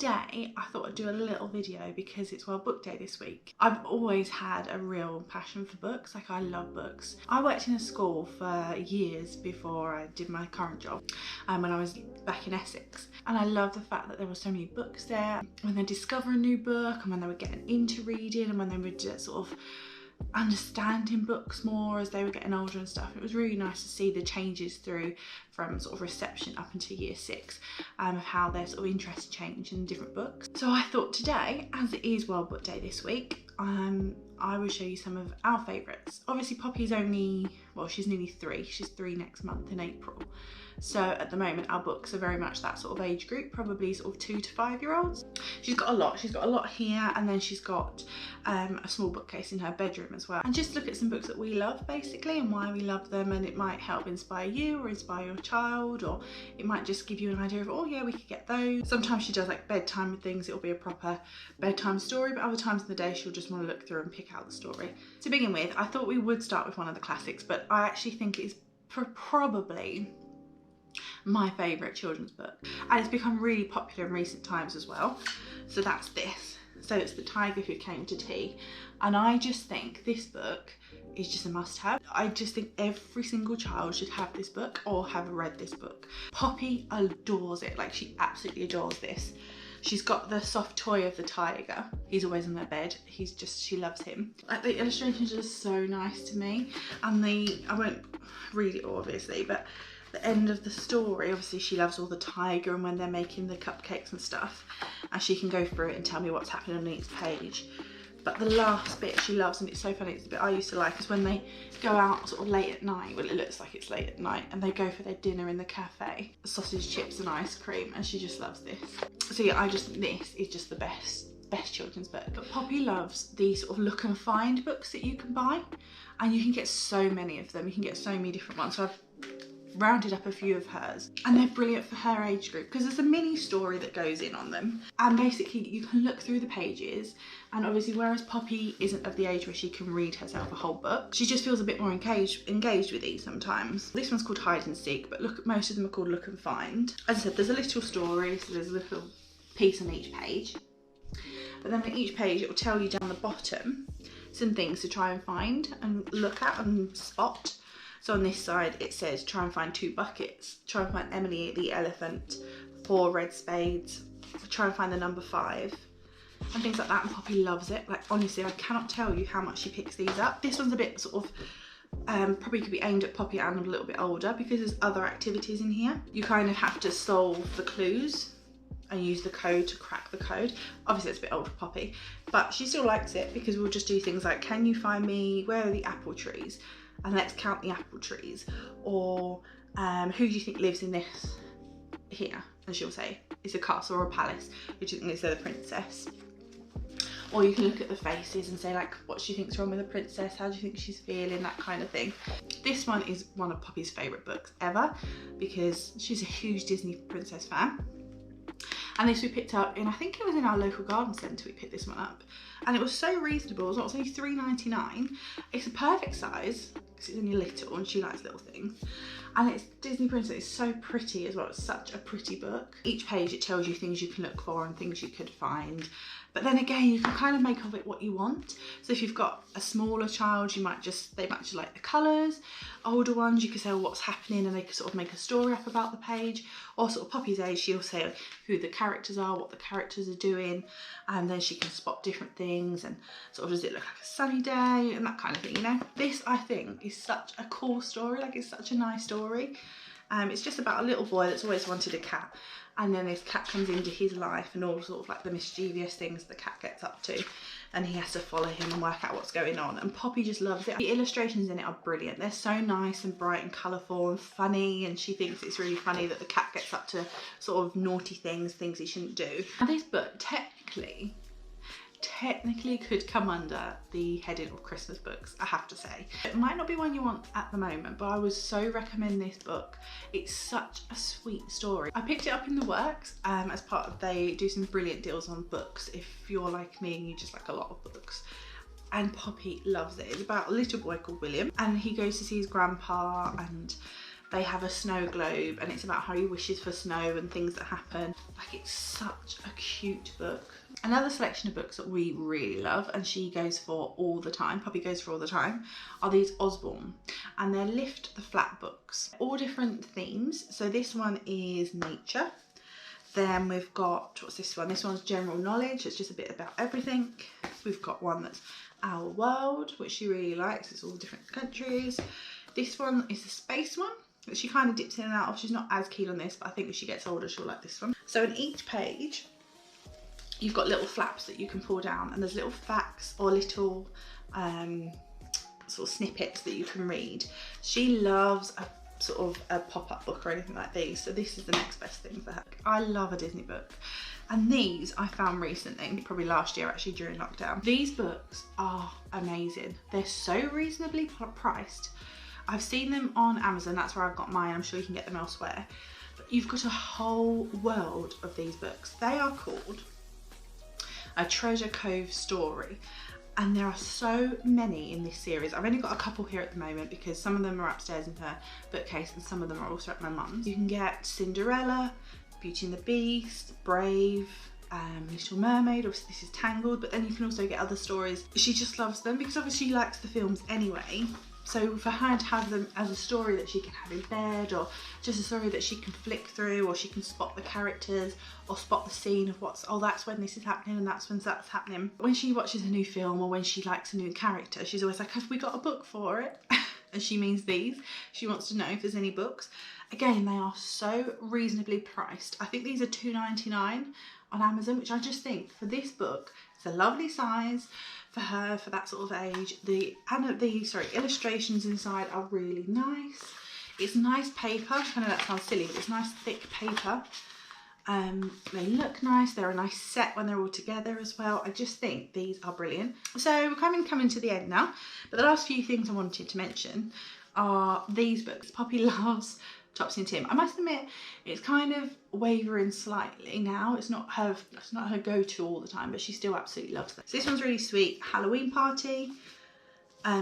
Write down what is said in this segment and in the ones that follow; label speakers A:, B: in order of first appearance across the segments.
A: today I thought I'd do a little video because it's World Book Day this week. I've always had a real passion for books, like I love books. I worked in a school for years before I did my current job, when I was back in Essex, and I love the fact that there were so many books there. When they discover a new book and when they were getting into reading and when they were just sort of understanding books more as they were getting older and stuff. It was really nice to see the changes through from sort of reception up into year 6, of how their sort of interest changed in different books. So I thought today, as it is World Book Day this week, I will show you some of our favourites. Obviously Poppy's only, well, she's nearly 3. She's 3 next month in April. So at the moment our books are very much that sort of age group, probably sort of 2 to 5 year olds. She's got a lot here, and then she's got a small bookcase in her bedroom as well. And just look at some books that we love basically and why we love them, and it might help inspire you or inspire your child, or it might just give you an idea of, oh yeah, we could get those. Sometimes she does like bedtime with things, it'll be a proper bedtime story, but other times of the day she'll just want to look through and pick out the story. To begin with, I thought we would start with one of the classics, but I actually think it's probably my favourite children's book, and it's become really popular in recent times as well. So that's this. So it's The Tiger Who Came to Tea, and I just think this book is just a must-have. I just think every single child should have this book or have read this book. Poppy adores it, like she absolutely adores this. She's got the soft toy of the tiger. He's always in their bed. She loves him. Like, the illustrations are just so nice to me, and I won't read it all obviously, but the end of the story, obviously she loves all the tiger and when they're making the cupcakes and stuff, and she can go through it and tell me what's happening on each page. But the last bit she loves, and it's so funny, it's the bit I used to like, is when they go out sort of late at night, well it looks like it's late at night, and they go for their dinner in the cafe, sausage, chips and ice cream, and she just loves this. So yeah, this is just the best children's book. But Poppy loves the sort of look and find books that you can buy, and you can get so many of them, you can get so many different ones. So I've rounded up a few of hers, and they're brilliant for her age group because there's a mini story that goes in on them, and basically you can look through the pages, and obviously whereas Poppy isn't of the age where she can read herself a whole book, she just feels a bit more engaged with these sometimes. This one's called Hide and Seek, but most of them are called Look and Find. As I said, there's a little story, so there's a little piece on each page, but then on each page it will tell you down the bottom some things to try and find and look at and spot. So on this side it says try and find 2 buckets, try and find Emily the elephant, 4 red spades, try and find the number 5, and things like that. And Poppy loves it. Like honestly, I cannot tell you how much she picks these up. This one's a bit sort of probably could be aimed at Poppy and a little bit older because there's other activities in here. You kind of have to solve the clues and use the code to crack the code. Obviously it's a bit old for Poppy, but she still likes it because we'll just do things like, can you find me, where are the apple trees? And let's count the apple trees. Or who do you think lives in this here? And she'll say it's a castle or a palace. Who do you think is the princess? Or you can look at the faces and say like, what do you think's wrong with the princess? How do you think she's feeling? That kind of thing. This one is one of Poppy's favourite books ever because she's a huge Disney princess fan. And this we picked up in, I think it was in our local garden centre we picked this one up. And it was so reasonable, it was only $3.99. It's a perfect size, because it's only little and she likes little things. And it's Disney Princess, it's so pretty as well, it's such a pretty book. Each page it tells you things you can look for and things you could find. But then again, you can kind of make of it what you want. So if you've got a smaller child, they might just like the colours. Older ones, you could say, well, what's happening, and they could sort of make a story up about the page. Or sort of Poppy's age, she'll say who the characters are, what the characters are doing, and then she can spot different things and sort of, does it look like a sunny day and that kind of thing, you know. This, I think, is such a cool story, like it's such a nice story. It's just about a little boy that's always wanted a cat, and then this cat comes into his life and all sort of like the mischievous things the cat gets up to, and he has to follow him and work out what's going on, and Poppy just loves it. The illustrations in it are brilliant. They're so nice and bright and colourful and funny, and she thinks it's really funny that the cat gets up to sort of naughty things he shouldn't do. And this book technically could come under the heading of Christmas books, I have to say. It might not be one you want at the moment, but I would so recommend this book. It's such a sweet story. I picked it up in the works as part of, they do some brilliant deals on books if you're like me and you just like a lot of books. And Poppy loves it. It's about a little boy called William, and he goes to see his grandpa, and they have a snow globe and it's about how he wishes for snow and things that happen. Like, it's such a cute book. Another selection of books that we really love and she goes for all the time, Poppy goes for all the time, are these Osborne, and they're Lift the Flat books. All different themes. So this one is nature. Then we've got, what's this one? This one's general knowledge. It's just a bit about everything. We've got one that's Our World, which she really likes. It's all different countries. This one is a space one, that she kind of dips in and out of. She's not as keen on this, but I think as she gets older, she'll like this one. So in each page, you've got little flaps that you can pull down, and there's little facts or little sort of snippets that you can read. She loves a sort of a pop-up book or anything like these, so this is the next best thing for her. I love a Disney book, and these I found recently, probably last year actually during lockdown. These books are amazing. They're so reasonably priced. I've seen them on Amazon, that's where I've got mine. I'm sure you can get them elsewhere, but you've got a whole world of these books. They are called A Treasure Cove Story, and there are so many in this series. I've only got a couple here at the moment because some of them are upstairs in her bookcase and some of them are also at my mum's. You can get Cinderella, Beauty and the Beast, Brave, Little Mermaid, obviously this is Tangled, but then you can also get other stories. She just loves them because obviously she likes the films anyway. So for her to have them as a story that she can have in bed, or just a story that she can flick through, or she can spot the characters or spot the scene of what's, oh, that's when this is happening and that's when that's happening. When she watches a new film or when she likes a new character, she's always like, have we got a book for it? And she means these. She wants to know if there's any books. Again, they are so reasonably priced. I think these are $2.99 on Amazon, which I just think for this book, it's a lovely size for her, for that sort of age. The illustrations inside are really nice. It's nice paper. I know that sounds silly, but it's nice thick paper. They look nice. They're a nice set when they're all together as well. I just think these are brilliant. So we're coming to the end now, but the last few things I wanted to mention are these books. Poppy loves Topsy and Tim. I must admit, it's kind of wavering slightly now. It's not her go-to all the time, but she still absolutely loves them. So this one's really sweet. Halloween Party.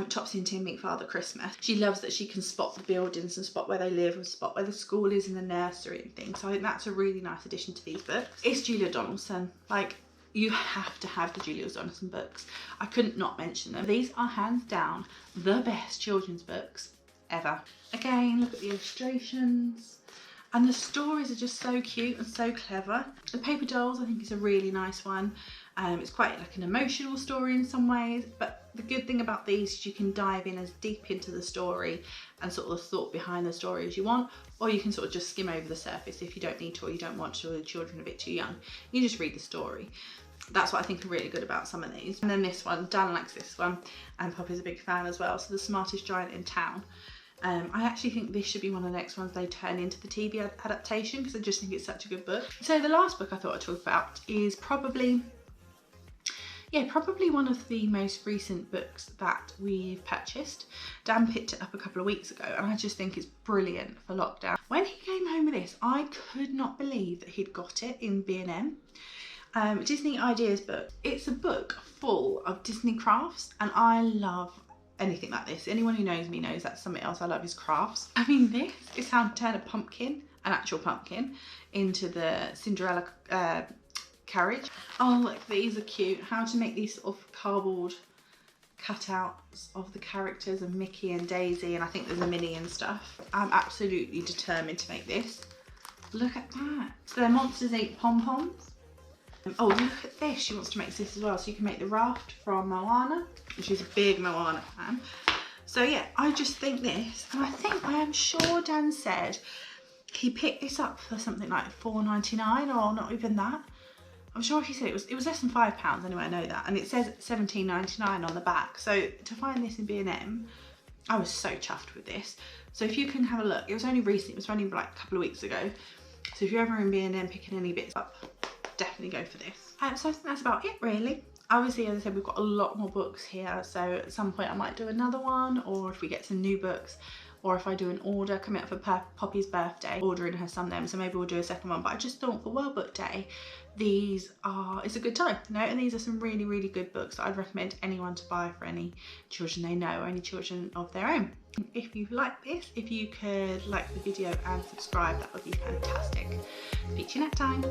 A: Topsy and Tim Meet Father Christmas. She loves that she can spot the buildings and spot where they live and spot where the school is in the nursery and things. So I think that's a really nice addition to these books. It's Julia Donaldson. Like, you have to have the Julia Donaldson books. I couldn't not mention them. These are hands down the best children's books ever. Again, look at the illustrations. And the stories are just so cute and so clever. The Paper Dolls, I think, is a really nice one. It's quite like an emotional story in some ways, but the good thing about these is you can dive in as deep into the story and sort of the thought behind the story as you want, or you can sort of just skim over the surface if you don't need to or you don't want to, or the children are a bit too young. You just read the story. That's what I think are really good about some of these. And then this one, Dan likes this one, and Poppy's a big fan as well. So The Smartest Giant in Town. I actually think this should be one of the next ones they turn into the TV adaptation, because I just think it's such a good book. So the last book I thought I'd talk about is probably one of the most recent books that we've purchased. Dan picked it up a couple of weeks ago and I just think it's brilliant for lockdown. When he came home with this, I could not believe that he'd got it in B&M. Disney Ideas book. It's a book full of Disney crafts, and I love anything like this. Anyone who knows me knows that's something else I love, is crafts. I mean, this is how to turn a pumpkin, an actual pumpkin, into the Cinderella carriage. Oh look, these are cute. How to make these sort of cardboard cutouts of the characters of Mickey and Daisy, and I think there's a Minnie and stuff. I'm absolutely determined to make this. Look at that. So they're Monsters Inc. pom-poms. Oh, look at this. She wants to make this as well. So you can make the raft from Moana, and she's a big Moana fan. So yeah, I just think this, and I am sure Dan said he picked this up for something like $4.99 or not even that. I'm sure he said it was less than £5 anyway, I know that. And it says $17.99 on the back. So to find this in B&M, I was so chuffed with this. So if you can have a look, it was only recent, it was only like a couple of weeks ago. So if you're ever in B&M picking any bits up, definitely go for this. So I think that's about it really. Obviously, as I said, we've got a lot more books here, so at some point I might do another one, or if we get some new books, or if I do an order coming up for Poppy's birthday, ordering her some them, so maybe we'll do a second one. But I just thought for World Book Day, it's a good time, you know, and these are some really, really good books that I'd recommend anyone to buy for any children they know or any children of their own. If you like this, if you could like the video and subscribe, that would be fantastic. Speak to you next time.